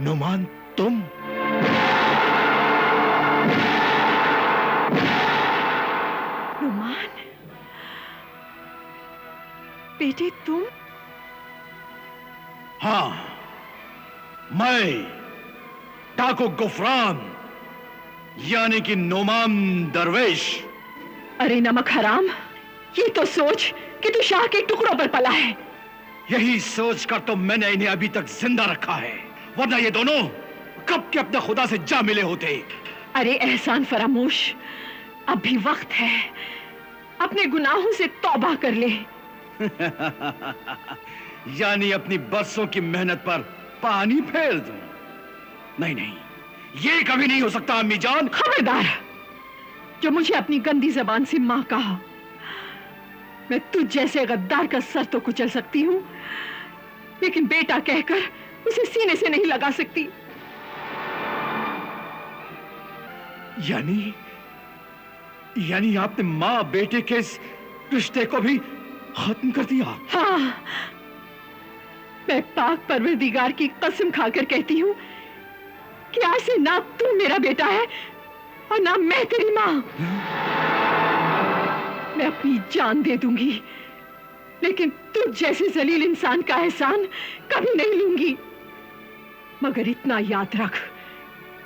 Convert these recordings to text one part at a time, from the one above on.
नुमान, तुम? नुमान, बेटे तुम? हाँ, मैं टाको गुफरान यानी कि नुमान दरवेश। अरे नमक हराम, ये तो सोच कि तू शाह के टुकड़ों पर पला है। यही सोचकर तो मैंने इन्हें अभी तक जिंदा रखा है, वरना ये दोनों कब के अपने खुदा से जा मिले होते। अरे एहसान फरामोश, अब भी वक्त है, अपने गुनाहों से तौबा कर ले। यानी अपनी बरसों की मेहनत पर पानी फेर दूं? नहीं नहीं, ये कभी नहीं हो सकता अम्मी जान। खबरदार, जो मुझे अपनी गंदी जबान से मां कहा। मैं तुझ जैसे गद्दार का सर तो कुचल सकती हूं, लेकिन बेटा कहकर उसे सीने से नहीं लगा सकती। यानी आपने मां बेटे के इस रिश्ते को भी खत्म कर दिया? हाँ, मैं पाक परवरदिगार की कसम खाकर कहती हूँ कि आज से ना तू मेरा बेटा है और ना मैं तेरी मां। मैं अपनी जान दे दूंगी, लेकिन तुझ जैसे जलील इंसान का एहसान कभी नहीं लूंगी। मगर इतना याद रख,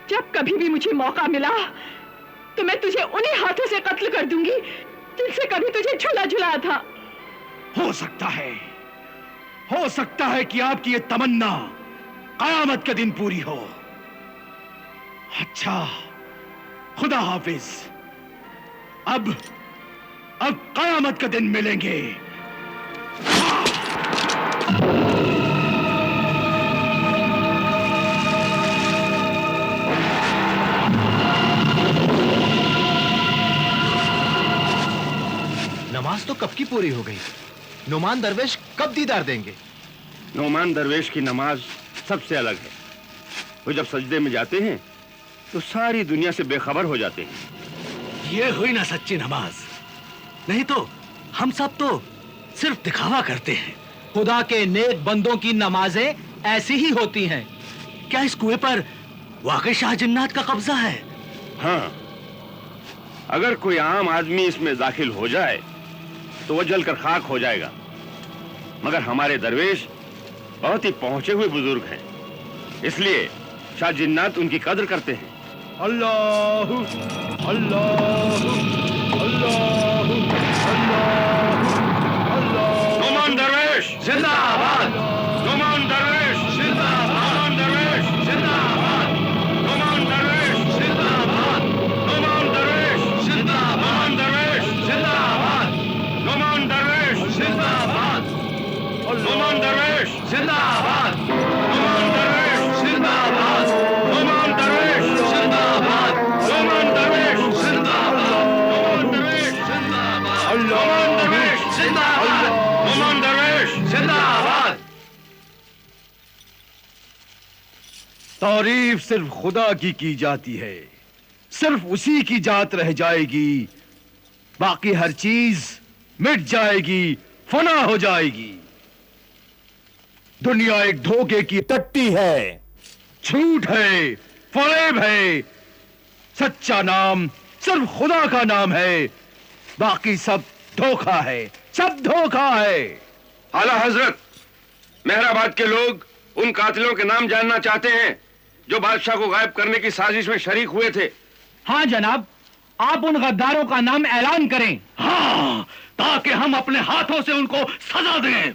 जब कभी भी मुझे मौका मिला तो मैं तुझे उन्हीं हाथों से कत्ल कर दूंगी जिनसे कभी तुझे झुला झुलाया था। हो सकता है कि आपकी ये तमन्ना कयामत के दिन पूरी हो। अच्छा, खुदा हाफिज। अब कयामत के दिन मिलेंगे। नमाज तो कब की पूरी हो गई? नुमान दरवेश कब दीदार देंगे? नुमान दरवेश की नमाज सबसे अलग है। वो जब सजदे में जाते हैं तो सारी दुनिया से बेखबर हो जाते हैं। ये हुई ना सच्ची नमाज। नहीं तो हम सब तो सिर्फ दिखावा करते हैं। खुदा के नेक बंदों की नमाजें ऐसी ही होती हैं। क्या इस कुएं पर वाकई शाह जिन्नात का कब्जा है? हाँ, अगर कोई आम आदमी इसमें दाखिल हो जाए तो वह जलकर खाक हो जाएगा। मगर हमारे दरवेश बहुत ही पहुंचे हुए बुजुर्ग हैं, इसलिए शाह जिन्नात उनकी कद्र करते हैं। अल्लाह अल्लाह अल्लाह अल्लाह। नुमान दरवेश जिंदाबाद! नुमान दरवेश जिंदाबाद! नुमान दरवेश जिंदाबाद! नुमान दरवेश जिंदाबाद! नुमान दरवेश जिंदाबाद! नुमान दरवेश जिंदाबाद! नुमान दरवेश जिंदाबाद! नुमान दरवेश जिंदाबाद! नुमान दरवेश जिंदाबाद! नुमान दरवेश जिंदाबाद! नुमान दरवेश जिंदाबाद! नुमान दरवेश जिंदाबाद! नुमान दरवेश जिंदाबाद! तारीफ सिर्फ खुदा की जाती है, सिर्फ उसी की जात रह जाएगी। बाकी हर चीज मिट जाएगी, फना हो जाएगी। दुनिया एक धोखे की टट्टी है, झूठ है, फरेब है। सच्चा नाम सिर्फ खुदा का नाम है, बाकी सब धोखा है, सब धोखा है। आला हजरत, मेहराबाद के लोग उन कातिलों के नाम जानना चाहते हैं जो बादशाह को गायब करने की साजिश में शरीक हुए थे। हाँ जनाब, आप उन गद्दारों का नाम ऐलान करें। हाँ, ताकि हम अपने हाथों से उनको सजा दें।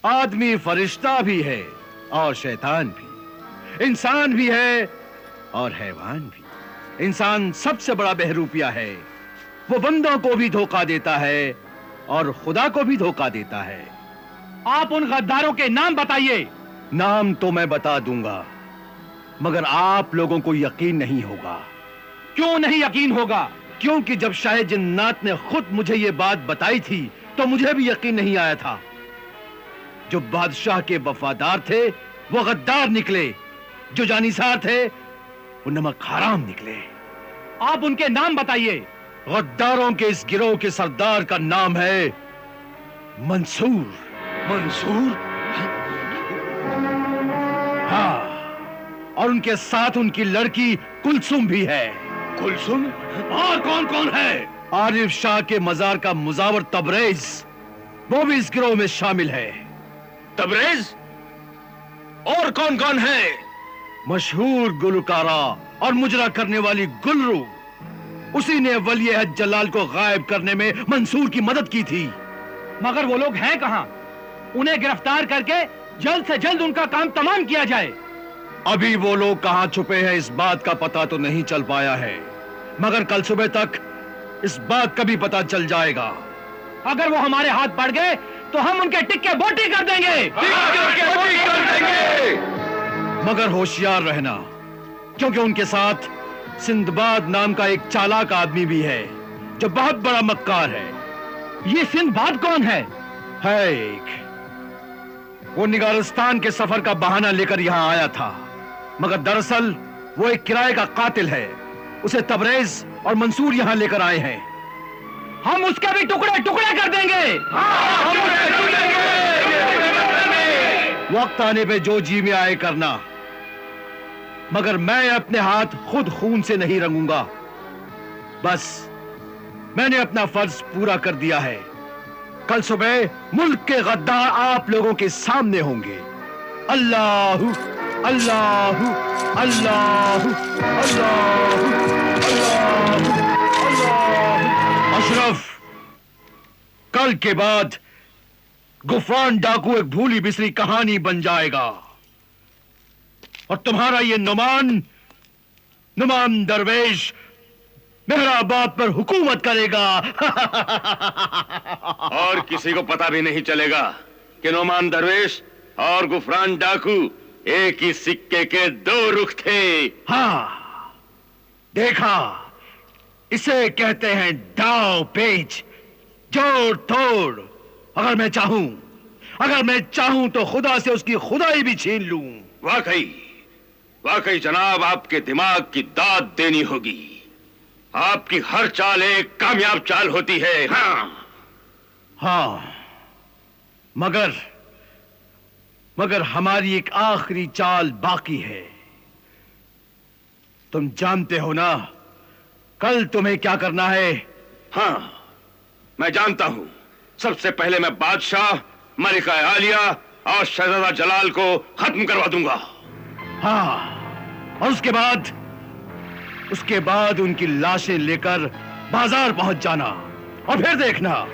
आदमी फरिश्ता भी है और शैतान भी, इंसान भी है और हैवान भी। इंसान सबसे बड़ा बहरूपिया है, वो बंदों को भी धोखा देता है और खुदा को भी धोखा देता है। आप उन गद्दारों के नाम बताइए। नाम तो मैं बता दूंगा, मगर आप लोगों को यकीन नहीं होगा। क्यों नहीं यकीन होगा? क्योंकि जब शाह जिन्नात ने खुद मुझे ये बात बताई थी तो मुझे भी यकीन नहीं आया था। जो बादशाह के वफादार थे वो गद्दार निकले, जो जानिसार थे वो नमक हराम निकले। आप उनके नाम बताइए। गद्दारों के इस गिरोह के सरदार का नाम है मंसूर। मंसूर? हाँ, और उनके साथ उनकी लड़की कुलसुम भी है। कुलसुम? और कौन कौन है? आरिफ शाह के मजार का मुजावर तबरेज, वो भी इस गिरोह में शामिल है। तबरेज? और कौन कौन है? मशहूर गुलकारा और मुजरा करने वाली गुलरू, उसी ने वली हज जलाल को गायब करने में मंसूर की मदद की थी। मगर वो लोग हैं कहां? उन्हें गिरफ्तार करके जल्द से जल्द उनका काम तमाम किया जाए। अभी वो लोग कहां छुपे हैं इस बात का पता तो नहीं चल पाया है, मगर कल सुबह तक इस बात का भी पता चल जाएगा। अगर वो हमारे हाथ पड़ गए तो हम उनके टिक्के बोटी कर देंगे। मगर होशियार रहना, क्योंकि उनके साथ सिंदबाद नाम का एक चालाक आदमी भी है जो बहुत बड़ा मक्कार है। ये सिंदबाद कौन है? एक वो निगारिस्तान के सफर का बहाना लेकर यहां आया था, मगर दरअसल वो एक किराए का कातिल है। उसे तबरेज और मंसूर यहां लेकर आए हैं। हम उसके भी टुकड़े टुकड़े कर देंगे। वक्त आने पे जो जी में आए करना, मगर मैं अपने हाथ खुद खून से नहीं रंगूंगा। बस मैंने अपना फर्ज पूरा कर दिया है। कल सुबह मुल्क के गद्दार आप लोगों के सामने होंगे। अल्लाहू अल्लाहू अल्लाहू अल्लाहू अल्लाहू अल्लाहू। अशरफ, कल के बाद गुफरान डाकू एक भूली बिसरी कहानी बन जाएगा और तुम्हारा ये नुमान दरवेश मेहराबाद पर हुकूमत करेगा। और किसी को पता भी नहीं चलेगा कि नुमान दरवेश और गुफरान डाकू एक ही सिक्के के दो रुख थे। हाँ, देखा, इसे कहते हैं दाव पेच, जोड़ तोड़। अगर मैं चाहूं तो खुदा से उसकी खुदाई भी छीन लूं। वाकई जनाब, आपके दिमाग की दाद देनी होगी। आपकी हर चाल एक कामयाब चाल होती है। हाँ, मगर हमारी एक आखिरी चाल बाकी है। तुम जानते हो ना कल तुम्हें क्या करना है? हाँ, मैं जानता हूं। सबसे पहले मैं बादशाह, मलिका आलिया और शहजादा जलाल को खत्म करवा दूंगा। हाँ, और उसके बाद उनकी लाशें लेकर बाजार पहुंच जाना और फिर देखना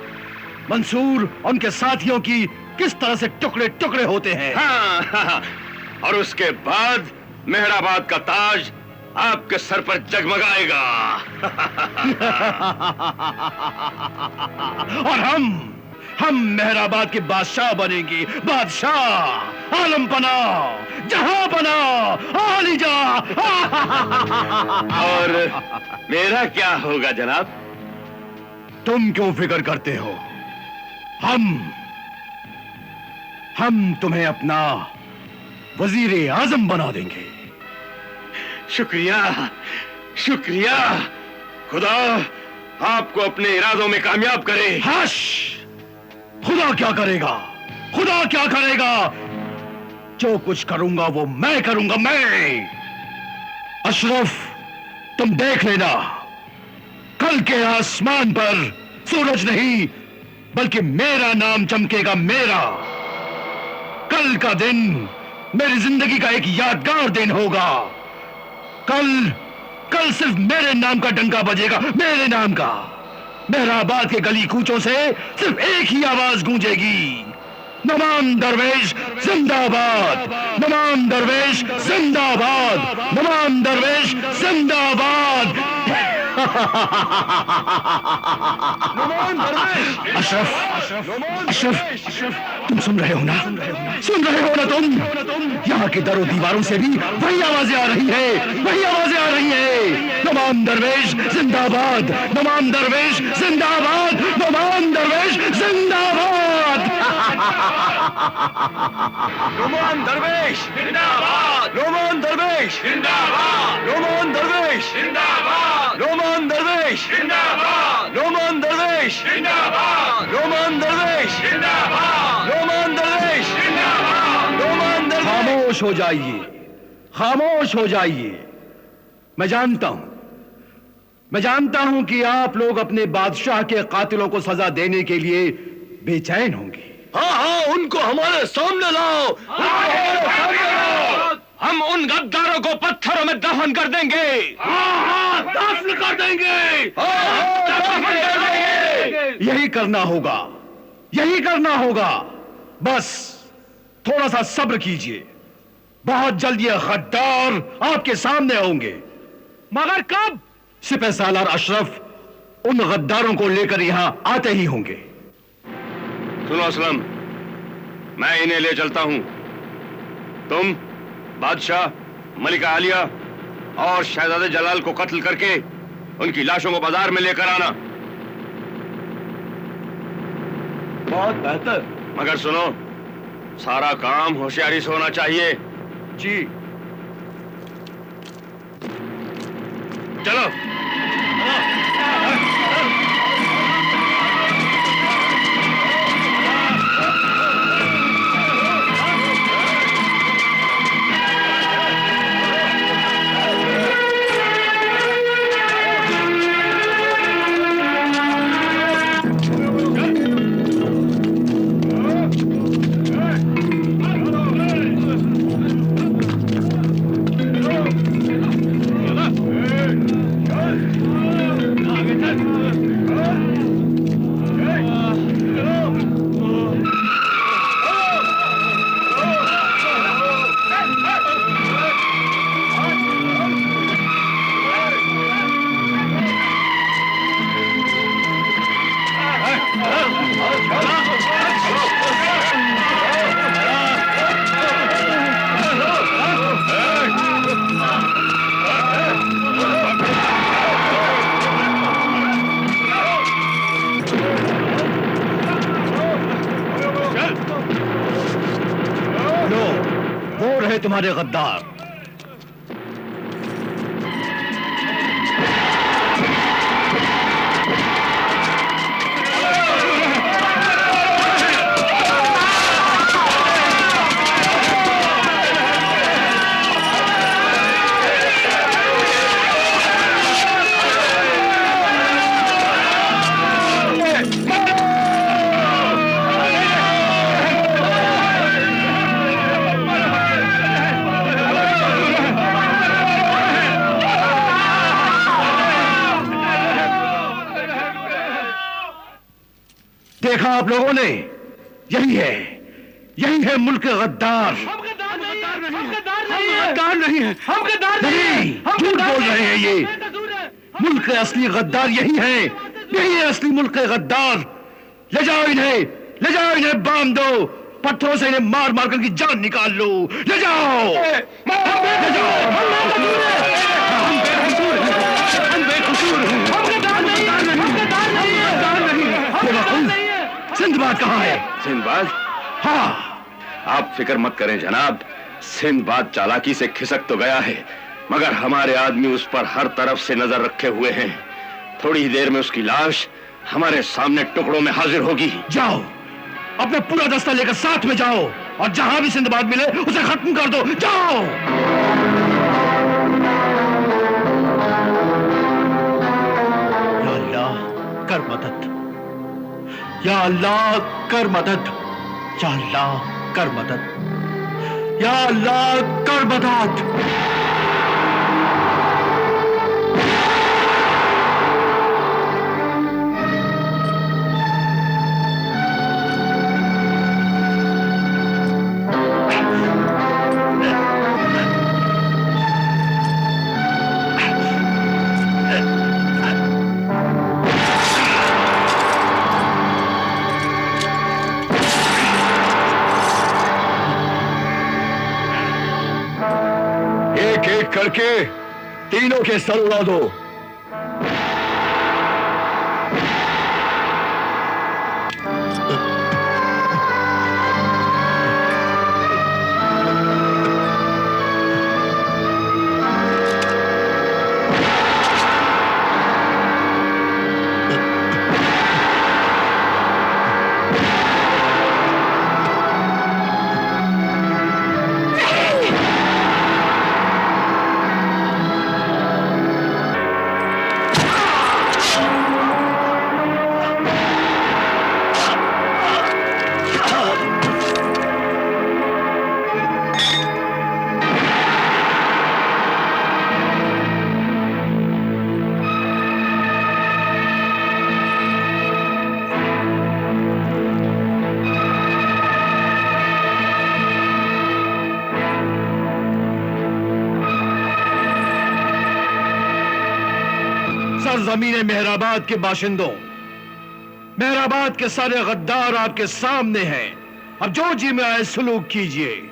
मंसूर और उनके साथियों की किस तरह से टुकड़े टुकड़े होते हैं। हाँ, और उसके बाद मेहराबाद का ताज आपके सर पर जगमगाएगा। और हम मेहराबाद के बादशाह बनेंगे। बादशाह, आलम पना, जहां पना, आलिजा। और मेरा क्या होगा जनाब? तुम क्यों फिक्र करते हो? हम तुम्हें अपना वजीर आजम बना देंगे। शुक्रिया। खुदा आपको अपने इरादों में कामयाब करे। हाश, खुदा क्या करेगा? जो कुछ करूंगा वो मैं करूंगा, मैं। अशरफ, तुम देख लेना, कल के आसमान पर सूरज नहीं बल्कि मेरा नाम चमकेगा। मेरा कल का दिन मेरी जिंदगी का एक यादगार दिन होगा। कल सिर्फ मेरे नाम का डंका बजेगा, मेरे नाम का। मेहराबाद के गली कूचों से सिर्फ एक ही आवाज गूंजेगी, नुमान दरवेश जिंदाबाद, नुमान दरवेश जिंदाबाद, नुमान दरवेश जिंदाबाद। अशरफ, तुम सुन रहे हो ना? तुम? यहाँ के दरों दीवारों से भी वही आवाजें आ रही है। नुमान दरवेश जिंदाबाद, नुमान दरवेश जिंदाबाद, नुमान दरवेश जिंदाबाद। नुमान दरवेश जिंदाबाद, नुमान दरवेश जिंदाबाद, नुमान दरवेश जिंदाबाद, नुमान दरवेश जिंदाबाद, नुमान दरवेश जिंदाबाद, नुमान दरवेश जिंदाबाद, नुमान दरवेश जिंदाबाद, नुमान दरवेश। खामोश हो जाइए, खामोश हो जाइए। मैं जानता हूं कि आप लोग अपने बादशाह के कातिलों को सजा देने के लिए बेचैन होंगे। हाँ, उनको हमारे सामने लाओ। हम उन गद्दारों को पत्थरों में दफन कर देंगे। दफन कर देंगे। यही करना होगा। बस थोड़ा सा सब्र कीजिए। बहुत जल्द ये गद्दार आपके सामने होंगे। मगर कब? सिपहसालार अशरफ उन गद्दारों को लेकर यहां आते ही होंगे। सुनो असलम, मैं इन्हें ले चलता हूं। तुम बादशाह, मलिका आलिया और शहजादे जलाल को कत्ल करके उनकी लाशों को बाजार में लेकर आना। बहुत बेहतर। मगर सुनो, सारा काम होशियारी से होना चाहिए। जी। चलो। तुम्हारे गद्दार। देखा आप लोगों ने, यही है मुल्क गद्दार। हम गद्दार नहीं है। झूठ बोल रहे हैं ये। मुल्क के असली गद्दार यही है असली मुल्क के गद्दार। ले जाओ इन्हें बांध दो, पत्थरों से इन्हें मार मार कर की जान निकाल लो। ले जाओ। सिंदबाद कहाँ है? सिंदबाद? हाँ। आप फिक्र मत करें जनाब, सिंदबाद चालाकी से खिसक तो गया है, मगर हमारे आदमी उस पर हर तरफ से नजर रखे हुए हैं। थोड़ी ही देर में उसकी लाश हमारे सामने टुकड़ों में हाजिर होगी। जाओ, अपना पूरा दस्ता लेकर साथ में जाओ और जहां भी सिंदबाद मिले उसे खत्म कर दो। जाओ। या अल्लाह कर मदद, या अल्लाह कर मदद, या अल्लाह कर मदद, या अल्लाह कर मदद। करके तीनों के सर उड़ा दो। सरजमीन मेहराबाद के बाशिंदों, मेहराबाद के सारे गद्दार आपके सामने हैं। अब जो जी में आए सलूक कीजिए।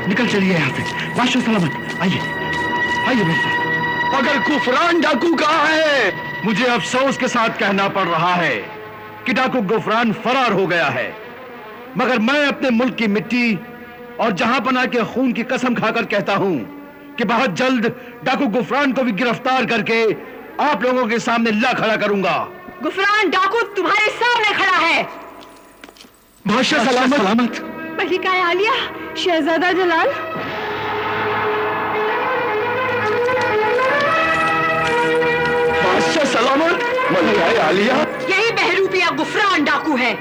निकल चलिए यहाँ से। वाशो सलामत। आइए आइए मेरे साथ। अगर गुफरान डाकू कहाँ है? मुझे अफसोस के साथ कहना पड़ रहा है कि डाकू गुफरान फरार हो गया है, मगर मैं अपने मुल्क की मिट्टी और जहांपना के खून की कसम खाकर कहता हूं कि बहुत जल्द डाकू गुफरान को भी गिरफ्तार करके आप लोगों के सामने ला खड़ा करूंगा। गुफरान डाकू तुम्हारे सामने खड़ा है। बादशाह सलामत। सलामत। मलिका आलिया, शहजादा जलाल। बादशाह सलामत। मलिका आलिया। यही बहरूपिया गुफरान डाकू है।